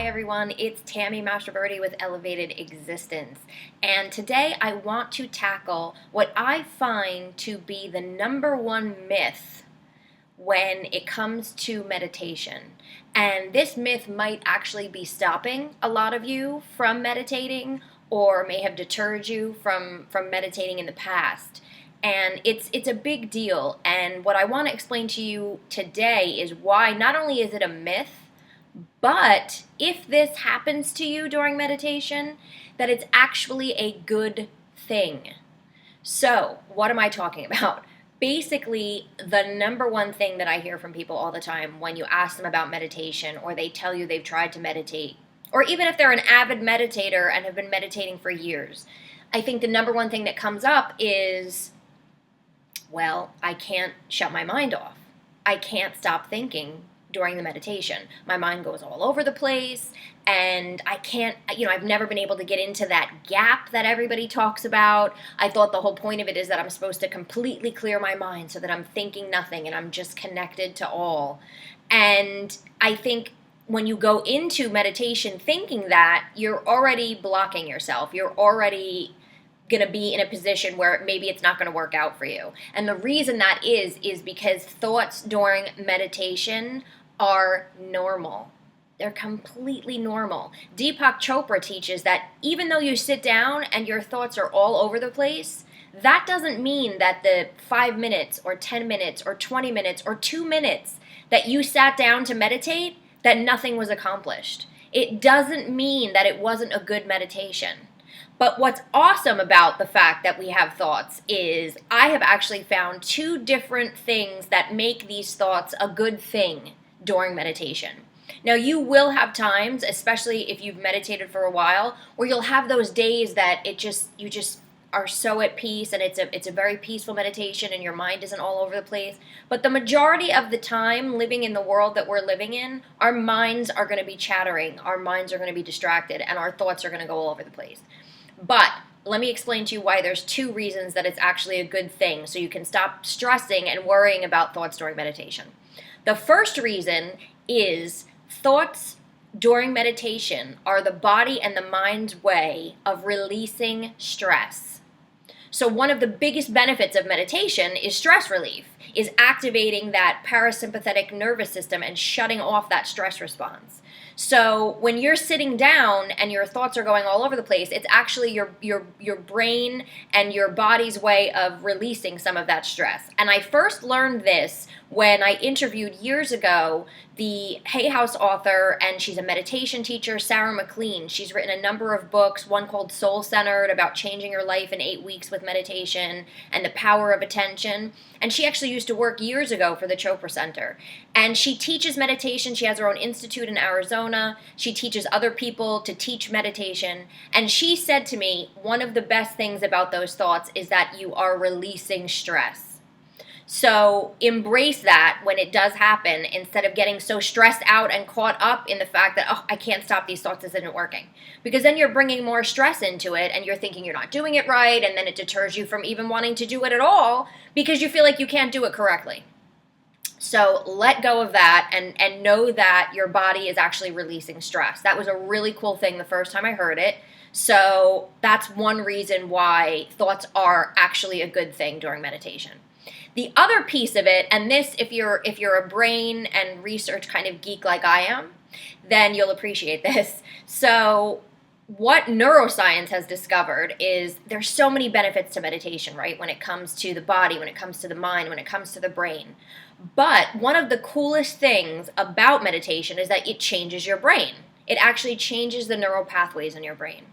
Hi everyone, it's Tammy Mastroberte with Elevated Existence, and today I want to tackle what I find to be the number one myth when it comes to meditation. And this myth might actually be stopping a lot of you from meditating or may have deterred you from meditating in the past. And it's a big deal, and what I want to explain to you today is why not only is it a myth, but if this happens to you during meditation, that it's actually a good thing. So, what am I talking about? Basically, the number one thing that I hear from people all the time when you ask them about meditation or they tell you they've tried to meditate, or even if they're an avid meditator and have been meditating for years, I think the number one thing that comes up is, well, I can't shut my mind off. I can't stop thinking during the meditation. My mind goes all over the place, and I can't, I've never been able to get into that gap that everybody talks about. I thought the whole point of it is that I'm supposed to completely clear my mind so that I'm thinking nothing and I'm just connected to all. And I think when you go into meditation thinking that, you're already blocking yourself. You're already going to be in a position where maybe it's not going to work out for you. And the reason that is because thoughts during meditation are normal. They're completely normal. Deepak Chopra teaches that even though you sit down and your thoughts are all over the place, that doesn't mean that the 5 minutes or 10 minutes or 20 minutes or 2 minutes that you sat down to meditate, that nothing was accomplished. It doesn't mean that it wasn't a good meditation. But what's awesome about the fact that we have thoughts is I have actually found two different things that make these thoughts a good thing during meditation. Now, you will have times, especially if you've meditated for a while, where you'll have those days that you just are so at peace and it's a very peaceful meditation and your mind isn't all over the place. But the majority of the time living in the world that we're living in, our minds are going to be chattering, our minds are going to be distracted, and our thoughts are going to go all over the place. But let me explain to you why there's two reasons that it's actually a good thing so you can stop stressing and worrying about thoughts during meditation. The first reason is thoughts during meditation are the body and the mind's way of releasing stress. So one of the biggest benefits of meditation is stress relief, is activating that parasympathetic nervous system and shutting off that stress response. So when you're sitting down and your thoughts are going all over the place, it's actually your brain and your body's way of releasing some of that stress. And I first learned this when I interviewed years ago the Hay House author, and she's a meditation teacher, Sarah McLean. She's written a number of books, one called Soul Centered, about changing your life in 8 weeks with meditation and the power of attention. And she actually used to work years ago for the Chopra Center. And she teaches meditation. She has her own institute in Arizona. She teaches other people to teach meditation. And she said to me, one of the best things about those thoughts is that you are releasing stress. So embrace that when it does happen, instead of getting so stressed out and caught up in the fact that, oh, I can't stop these thoughts, this isn't working. Because then you're bringing more stress into it and you're thinking you're not doing it right, and then it deters you from even wanting to do it at all because you feel like you can't do it correctly. So let go of that and know that your body is actually releasing stress. That was a really cool thing the first time I heard it. So that's one reason why thoughts are actually a good thing during meditation. The other piece of it, and this, if you're a brain and research kind of geek like I am, then you'll appreciate this. So what neuroscience has discovered is there's so many benefits to meditation, right? When it comes to the body, when it comes to the mind, when it comes to the brain. But one of the coolest things about meditation is that it changes your brain. It actually changes the neural pathways in your brain.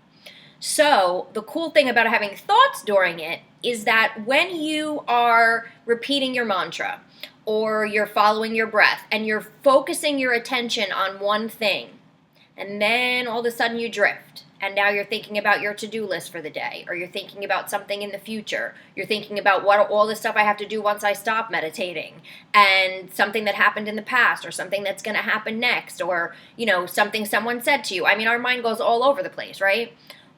So the cool thing about having thoughts during it is that when you are repeating your mantra or you're following your breath and you're focusing your attention on one thing, and then all of a sudden you drift, and now you're thinking about your to-do list for the day, or you're thinking about something in the future, you're thinking about what all the stuff I have to do once I stop meditating, and something that happened in the past, or something that's going to happen next, or something someone said to you. I mean, our mind goes all over the place, right?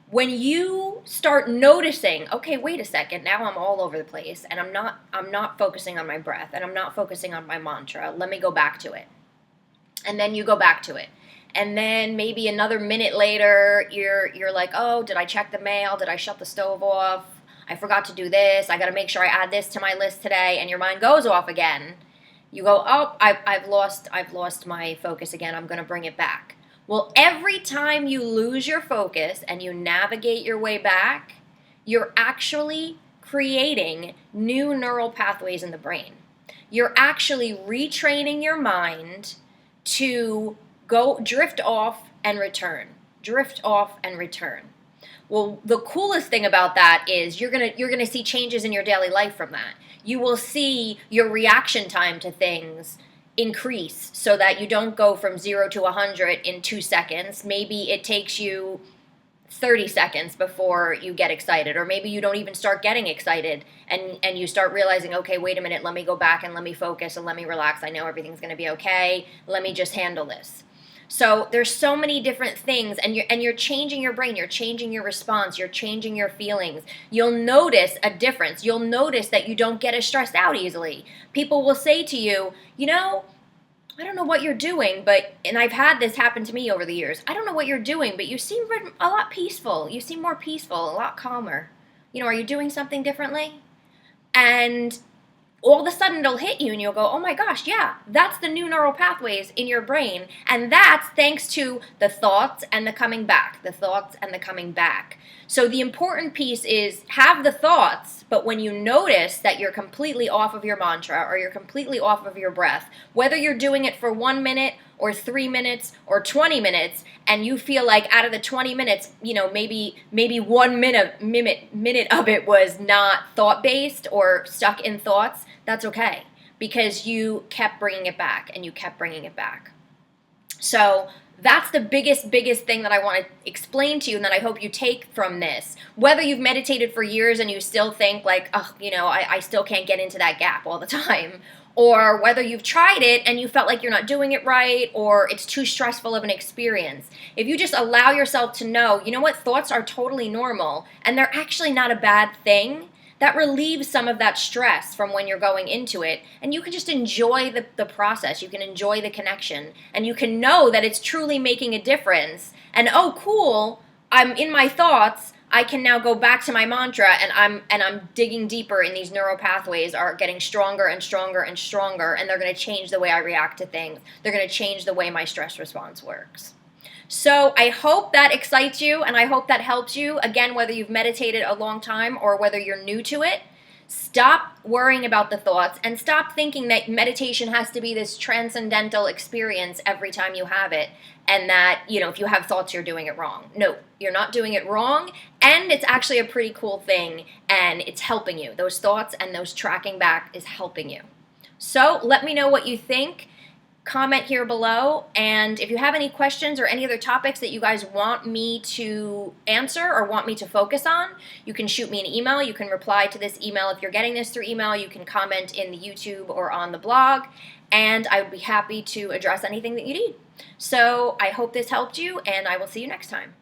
When you start noticing, okay, wait a second, now I'm all over the place, and I'm not focusing on my breath, and I'm not focusing on my mantra. Let me go back to it. And then you go back to it. and then maybe another minute later you're like, oh, did I check the mail? Did I shut the stove off? I forgot to do this. I got to make sure I add this to my list today, and your mind goes off again. You go, oh, I've lost my focus again. I'm going to bring it back. Well, every time you lose your focus and you navigate your way back, you're actually creating new neural pathways in the brain. You're actually retraining your mind to go drift off and return, drift off and return. Well, the coolest thing about that is you're gonna see changes in your daily life from that. You will see your reaction time to things increase so that you don't go from 0 to 100 in 2 seconds. Maybe it takes you 30 seconds before you get excited, or maybe you don't even start getting excited and you start realizing, okay, wait a minute, let me go back and let me focus and let me relax. I know everything's going to be okay. Let me just handle this. So there's so many different things, and you're changing your brain, you're changing your response, you're changing your feelings. You'll notice a difference. You'll notice that you don't get as stressed out easily. People will say to you, I don't know what you're doing, and I've had this happen to me over the years. I don't know what you're doing, but you seem a lot peaceful. You seem more peaceful, a lot calmer. Are you doing something differently? And all of a sudden it'll hit you and you'll go, oh my gosh, yeah, that's the new neural pathways in your brain. And that's thanks to the thoughts and the coming back, the thoughts and the coming back. So the important piece is have the thoughts, but when you notice that you're completely off of your mantra or you're completely off of your breath, whether you're doing it for 1 minute or 3 minutes or 20 minutes, and you feel like out of the 20 minutes, maybe 1 minute of it was not thought-based or stuck in thoughts, that's okay, because you kept bringing it back and you kept bringing it back. So that's the biggest thing that I want to explain to you and that I hope you take from this. Whether you've meditated for years and you still think like, oh, I still can't get into that gap all the time, or whether you've tried it and you felt like you're not doing it right, or it's too stressful of an experience. If you just allow yourself to know, what, thoughts are totally normal and they're actually not a bad thing, that relieves some of that stress from when you're going into it, and you can just enjoy the process. You can enjoy the connection, and you can know that it's truly making a difference. And oh, cool, I'm in my thoughts. I can now go back to my mantra, and I'm digging deeper in these neural pathways, are getting stronger and stronger and stronger, and they're going to change the way I react to things. They're going to change the way my stress response works. So I hope that excites you, and I hope that helps you. Again, whether you've meditated a long time or whether you're new to it, stop worrying about the thoughts and stop thinking that meditation has to be this transcendental experience every time you have it, and that, if you have thoughts, you're doing it wrong. No, you're not doing it wrong, and it's actually a pretty cool thing, and it's helping you. Those thoughts and those tracking back is helping you. So let me know what you think. Comment here below, and if you have any questions or any other topics that you guys want me to answer or want me to focus on, you can shoot me an email. You can reply to this email. If you're getting this through email, you can comment in the YouTube or on the blog, and I would be happy to address anything that you need. So I hope this helped you, and I will see you next time.